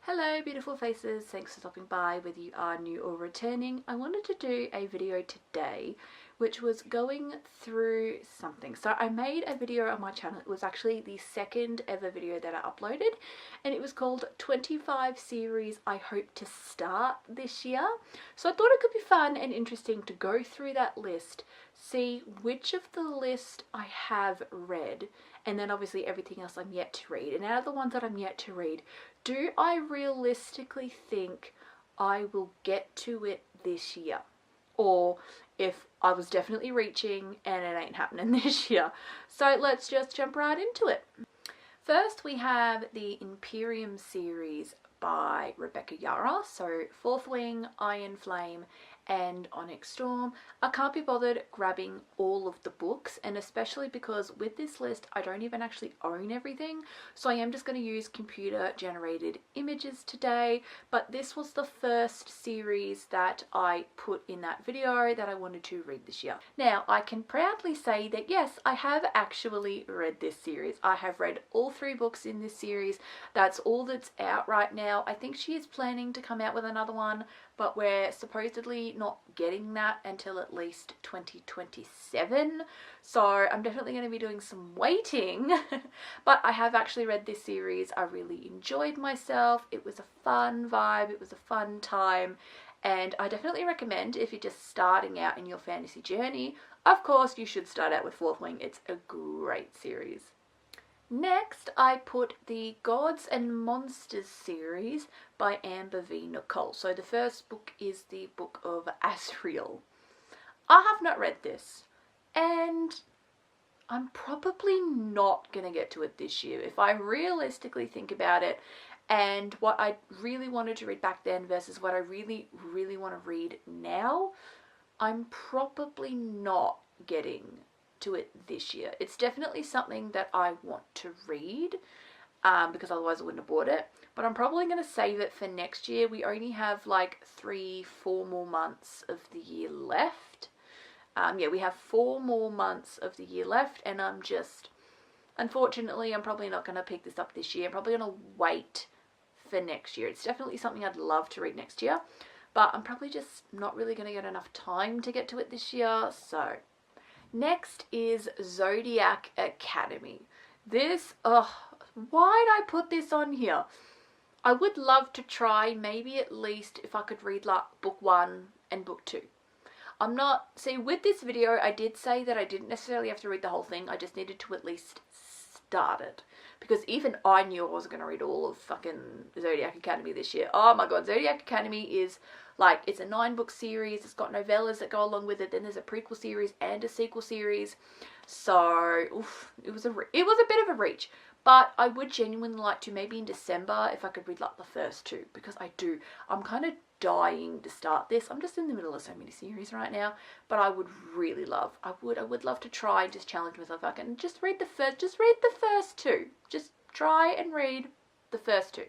Hello beautiful faces, thanks for stopping by whether you are new or returning. I wanted to do a video today which was going through something. So I made a video on my channel. It was actually the second ever video that I uploaded and it was called 25 series I hope to start this year. So I thought it could be fun and interesting to go through that list, see which of the list I have read, and then obviously everything else I'm yet to read. And out of the ones that I'm yet to read, do I realistically think I will get to it this year? Or if I was definitely reaching and it ain't happening this year. So let's just jump right into it. First we have the Imperium series by Rebecca Yarros. So Fourth Wing, Iron Flame and Onyx Storm. I can't be bothered grabbing all of the books, and especially because with this list I don't even actually own everything, so I am just going to use computer generated images today. But this was the first series that I put in that video that I wanted to read this year. Now I can proudly say that yes, I have actually read this series. I have read all 3 books in this series. That's all that's out right now. I think she is planning to come out with another one, but we're supposedly not getting that until at least 2027. So I'm definitely going to be doing some waiting. But I have actually read this series. I really enjoyed myself. It was a fun vibe. It was a fun time. And I definitely recommend, if you're just starting out in your fantasy journey, of course you should start out with Fourth Wing. It's a great series. Next, I put the Gods and Monsters series by Amber V. Nicole. So the first book is the Book of Asriel. I have not read this, and I'm probably not going to get to it this year. If I realistically think about it, and what I really wanted to read back then versus what I really want to read now, I'm probably not getting to it this year. It's definitely something that I want to read, because otherwise I wouldn't have bought it, but I'm probably going to save it for next year. We only have like 3-4 more months of the year left. Yeah, we have 4 more months of the year left, and unfortunately I'm probably not going to pick this up this year. I'm probably going to wait for next year. It's definitely something I'd love to read next year, but I'm probably just not really going to get enough time to get to it this year. So next is Zodiac Academy. This, why'd I put this on here? I would love to try, maybe at least if I could read like book 1 and book 2. See, with this video I did say that I didn't necessarily have to read the whole thing. I just needed to at least start it, because even I knew I wasn't going to read all of fucking Zodiac Academy this year. Oh my god, Zodiac Academy is like, it's a 9-book series. It's got novellas that go along with it. Then there's a prequel series and a sequel series. So oof, it was a bit of a reach. But I would genuinely like to, maybe in December, if I could read like the first 2, because I'm kind of dying to start this. I'm just in the middle of so many series right now, but I would really love, I would love to try and just challenge myself. I can just read the first 2. Just try and read the first 2.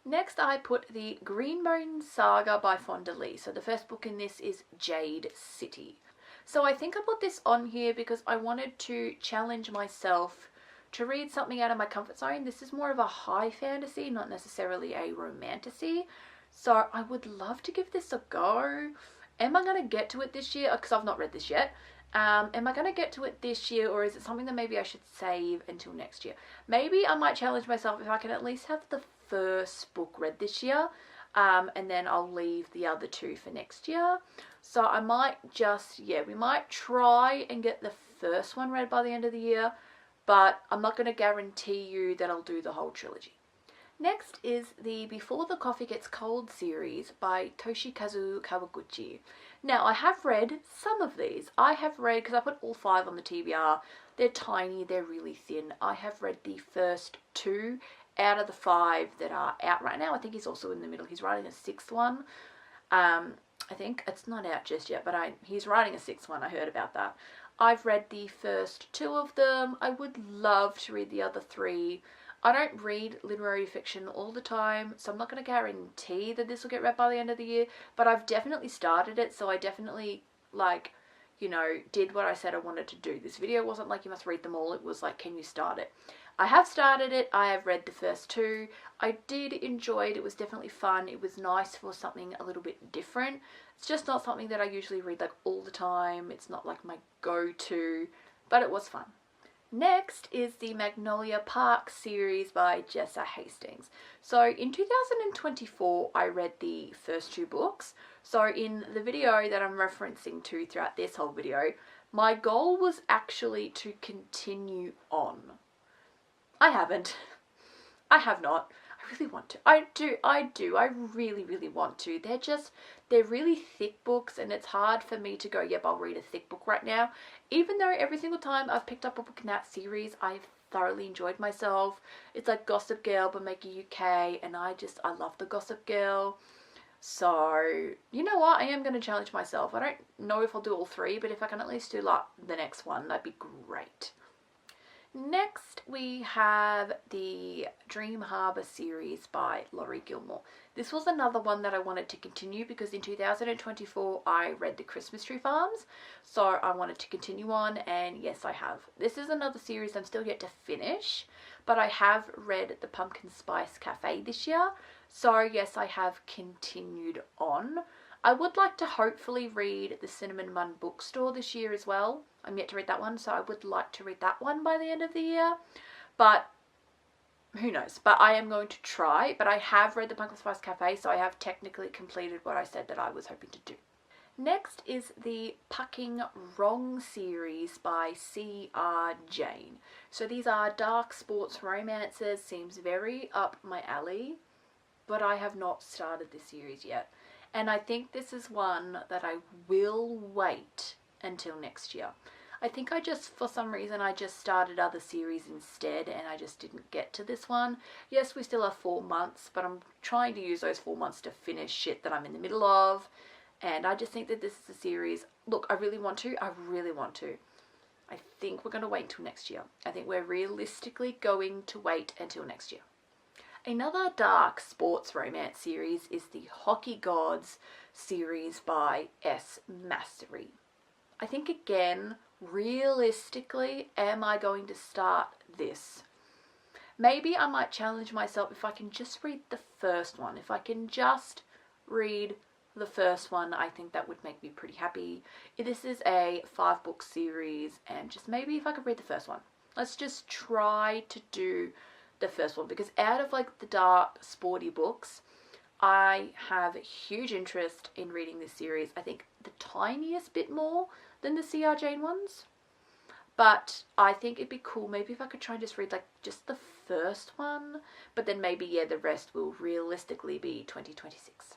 Next, I put the Greenbone Saga by Fonda Lee. So the first book in this is Jade City. So I think I put this on here because I wanted to challenge myself to read something out of my comfort zone. This is more of a high fantasy, not necessarily a romantasy. So I would love to give this a go. Am I going to get to it this year? Because I've not read this yet. Am I going to get to it this year, or is it something that maybe I should save until next year? Maybe I might challenge myself if I can at least have the first book read this year, and then I'll leave the other 2 for next year. So I might just, yeah, we might try and get the first one read by the end of the year, but I'm not going to guarantee you that I'll do the whole trilogy. Next is the Before the Coffee Gets Cold series by Toshikazu Kawaguchi. Now, I have read some of these. I have read, because I put all 5 on the TBR, they're tiny, they're really thin. I have read the first 2 out of the 5 that are out right now. I think he's also in the middle. He's writing a 6th one. I think it's not out just yet, but he's writing a 6th one. I heard about that. I've read the first 2 of them. I would love to read the other 3. I don't read literary fiction all the time, so I'm not going to guarantee that this will get read by the end of the year, but I've definitely started it, so I definitely, like, you know, did what I said I wanted to do. This video wasn't like you must read them all. It was like, can you start it? I have started it. I have read the first two. I did enjoy it. It was definitely fun. It was nice for something a little bit different. It's just not something that I usually read like all the time. It's not like my go-to, but it was fun. Next is the Magnolia Park series by Jessa Hastings. So in 2024, I read the first two books. So in the video that I'm referencing to throughout this whole video, my goal was actually to continue on. I haven't. I have not. I really want to. I do. I really, really want to. They're really thick books, and it's hard for me to go, yep, I'll read a thick book right now. Even though every single time I've picked up a book in that series, I've thoroughly enjoyed myself. It's like Gossip Girl but make it UK, and I love the Gossip Girl. So, you know what? I am going to challenge myself. I don't know if I'll do all three, but if I can at least do like the next one, that'd be great. Next, we have the Dream Harbour series by Laurie Gilmore. This was another one that I wanted to continue because in 2024 I read The Christmas Tree Farms, so I wanted to continue on, and yes, I have. This is another series I'm still yet to finish, but I have read The Pumpkin Spice Cafe this year, so yes, I have continued on. I would like to hopefully read The Cinnamon Bun Bookstore this year as well. I'm yet to read that one, so I would like to read that one by the end of the year. But who knows? But I am going to try. But I have read The Pumpkin Spice Cafe, so I have technically completed what I said that I was hoping to do. Next is the Pucking Wrong series by C.R. Jane. So these are dark sports romances. Seems very up my alley. But I have not started this series yet. And I think this is one that I will wait until next year. I think for some reason, I just started other series instead and I just didn't get to this one. Yes, we still have 4 months, but I'm trying to use those 4 months to finish shit that I'm in the middle of. And I just think that this is a series, look, I really want to. I think we're going to wait until next year. I think we're realistically going to wait until next year. Another dark sports romance series is the Hockey Gods series by S. Massery. I think again, realistically, am I going to start this? Maybe I might challenge myself if I can just read the first one. If I can just read the first one, I think that would make me pretty happy. This is a 5-book series, and just maybe if I could read the first one. Let's just try to do the first one, because out of like the dark sporty books, I have a huge interest in reading this series. I think the tiniest bit more than the C.R. Jane ones, but I think it'd be cool maybe if I could try and just read like just the first one, but then maybe the rest will realistically be 2026.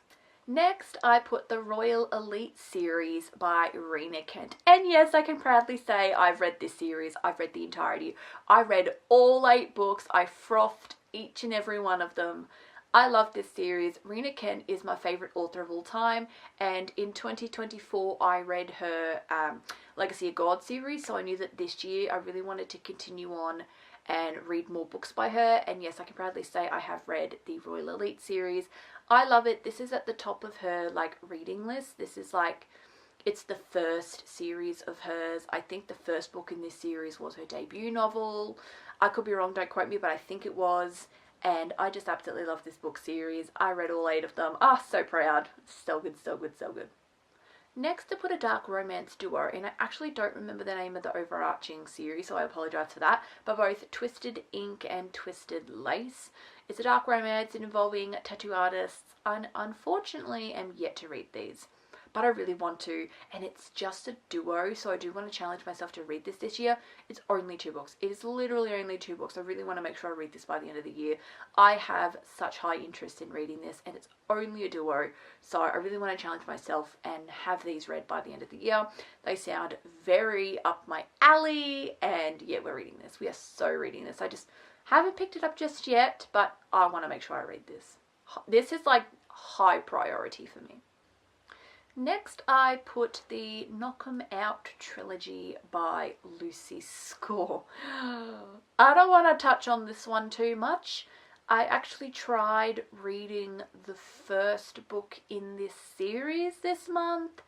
Next, I put the Royal Elite series by Rena Kent. And yes, I can proudly say I've read this series. I've read the entirety. I read all 8 books. I frothed each and every one of them. I love this series. Rena Kent is my favourite author of all time. And in 2024, I read her Legacy of God series. So I knew that this year I really wanted to continue on and read more books by her. And yes, I can proudly say I have read the Royal Elite series. I love it. This is at the top of her like reading list. This is like, it's the first series of hers. I think the first book in this series was her debut novel. I could be wrong, don't quote me, but I think it was. And I just absolutely love this book series. I read all 8 of them. So proud. So good, so good, so good. Next, I put a dark romance duo, and I actually don't remember the name of the overarching series, so I apologise for that, but both Twisted Ink and Twisted Lace. It's a dark romance involving tattoo artists, and unfortunately am yet to read these. But I really want to, and it's just a duo, so I do want to challenge myself to read this year. It's only 2 books. It is literally only 2 books. I really want to make sure I read this by the end of the year. I have such high interest in reading this, and it's only a duo, so I really want to challenge myself and have these read by the end of the year. They sound very up my alley, and yeah, we're reading this. We are so reading this. I just haven't picked it up just yet, but I want to make sure I read this. This is like high priority for me. Next, I put the Knock 'Em Out trilogy by Lucy Score. I don't want to touch on this one too much. I actually tried reading the first book in this series this month,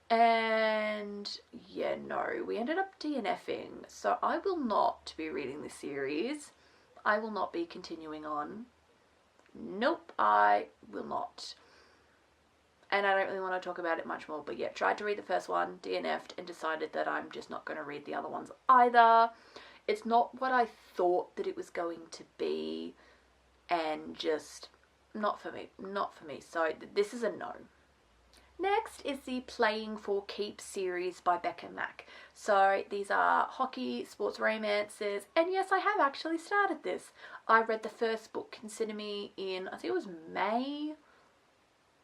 and yeah, no, we ended up DNFing, so I will not be reading this series. I will not be continuing on. Nope, I will not. And I don't really want to talk about it much more, but yeah, tried to read the first one, DNF'd, and decided that I'm just not going to read the other ones either. It's not what I thought that it was going to be, and just not for me, so this is a no. Next is the Playing for Keeps series by Becca Mack. So these are hockey, sports romances, and yes, I have actually started this. I read the first book, Consider Me, in, I think it was May.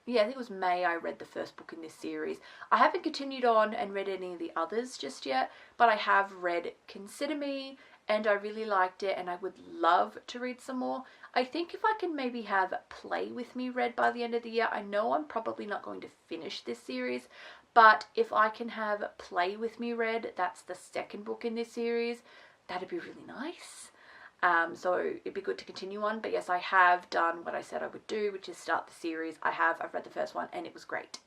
Yeah, I think it was May I read the first book in this series. I haven't continued on and read any of the others just yet, but I have read Consider Me, and I really liked it, and I would love to read some more. I think if I can maybe have Play With Me read by the end of the year, I know I'm probably not going to finish this series, but if I can have Play With Me read, that's the second book in this series, that'd be really nice. So it'd be good to continue on, but yes, I have done what I said I would do, which is start the series. I've read the first one and it was great.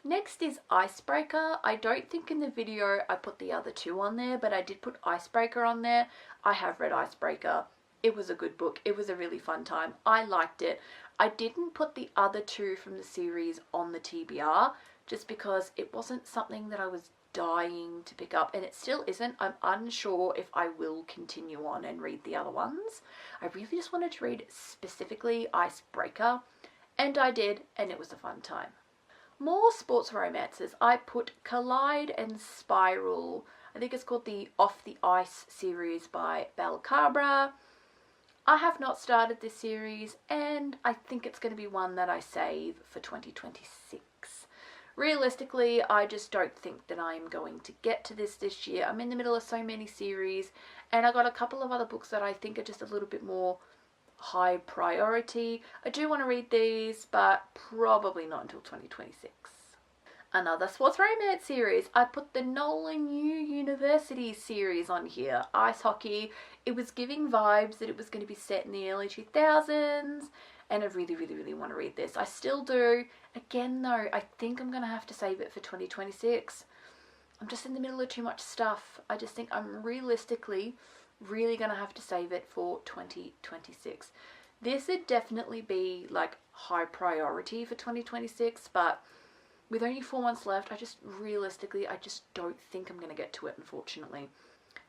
Next is Icebreaker. I don't think in the video I put the other two on there, but I did put Icebreaker on there. I have read Icebreaker. It was a good book. It was a really fun time. I liked it. I didn't put the other two from the series on the TBR just because it wasn't something that I was dying to pick up, and it still isn't. I'm unsure if I will continue on and read the other ones. I really just wanted to read specifically Icebreaker, and I did, and it was a fun time. More sports romances. I put Collide and Spiral. I think it's called the Off the Ice series by Belle Cabra. I have not started this series, and I think it's going to be one that I save for 2026. Realistically, I just don't think that I'm going to get to this year. I'm in the middle of so many series, and I got a couple of other books that I think are just a little bit more high priority. I do want to read these, but probably not until 2026. Another sports romance series. I put the Nolan U University series on here. Ice hockey. It was giving vibes that it was going to be set in the early 2000s, and I really, really, really want to read this. I still do. Again, though, I think I'm going to have to save it for 2026. I'm just in the middle of too much stuff. I just think I'm realistically really going to have to save it for 2026. This would definitely be like high priority for 2026, but with only 4 months left, I just don't think I'm going to get to it, unfortunately.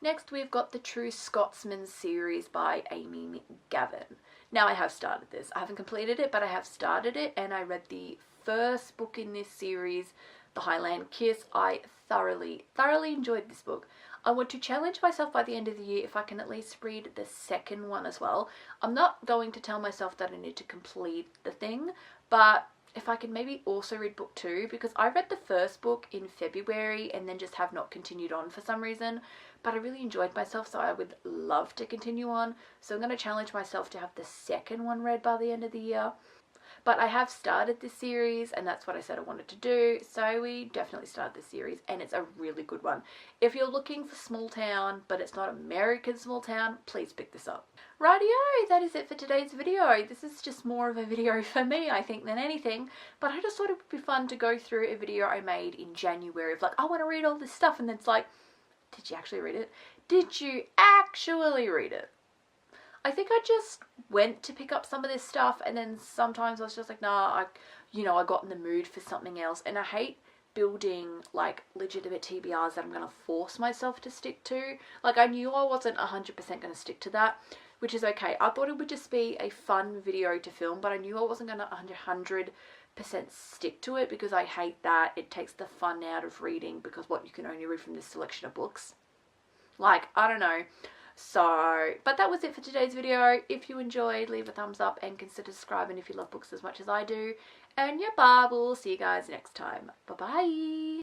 Next, we've got the True Scotsman series by Amy McGavin. Now, I have started this. I haven't completed it, but I have started it, and I read the first book in this series, The Highland Kiss. I thoroughly enjoyed this book. I want to challenge myself by the end of the year if I can at least read the second one as well. I'm not going to tell myself that I need to complete the thing, but if I can maybe also read book 2, because I read the first book in February and then just have not continued on for some reason, but I really enjoyed myself, so I would love to continue on. So I'm going to challenge myself to have the second one read by the end of the year. But I have started this series, and that's what I said I wanted to do, so we definitely started this series, and it's a really good one. If you're looking for small town, but it's not American small town, please pick this up. Rightio, that is it for today's video. This is just more of a video for me, I think, than anything, but I just thought it would be fun to go through a video I made in January of like, I want to read all this stuff, and then it's like, did you actually read it? Did you actually read it? I think I just went to pick up some of this stuff, and then sometimes I was just like, nah, I got in the mood for something else, and I hate building like legitimate TBRs that I'm going to force myself to stick to. Like, I knew I wasn't 100% going to stick to that, which is okay. I thought it would just be a fun video to film, but I knew I wasn't going to 100% stick to it, because I hate that. It takes the fun out of reading, because what you can only read from this selection of books. Like, I don't know. So, but that was it for today's video. If you enjoyed, leave a thumbs up and consider subscribing if you love books as much as I do. And yeah, bye. We'll see you guys next time. Bye-bye.